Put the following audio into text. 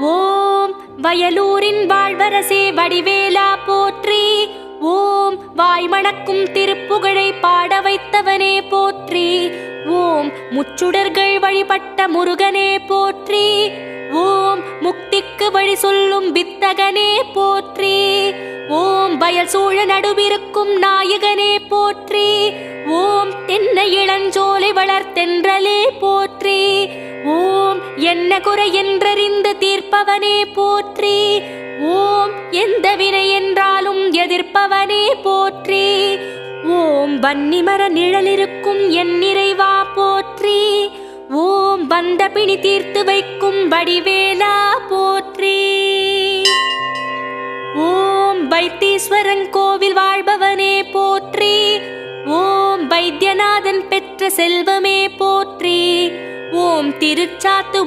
ஓம் வயலூரின் வாழ்வரசே வடிவேலா போற்றி. ஓம் வாய்மணக்கும் திருப்புகழை பாட வைத்தவனே போற்றி. ஓம் முச்சுடர்கள் வழிபட்ட முருகனே போற்றி. ஓம் முக்திக்கு வழி சொல்லும் வித்தகனே போற்றி. ஓம் வயல் சூழ நடுவிருக்கும் நாயகனே போற்றி. ஓம் தென்னை இளஞ்சோலை வளர்த்தென்றலே போற்றி. ஓம் என்ன குறை என்றறிந்து தீர்ப்பவனே போற்றி. ஓம் எந்த வினை என்றாலும் எதிர்ப்பவனே போற்றி. ஓம் வன்னிமர நிழலிருக்கும் என் நிறைவா போற்றி. ஓம் வந்த பிணி தீர்த்து வைக்கும் வடிவேலா போற்றி. ஓம் வைத்தீஸ்வரன் கோவில் வாழ்பவனே போற்றி. ஓம் வைத்தியநாதன் பெற்ற செல்வமே போற்றி. ஓம் திருச்சாத்து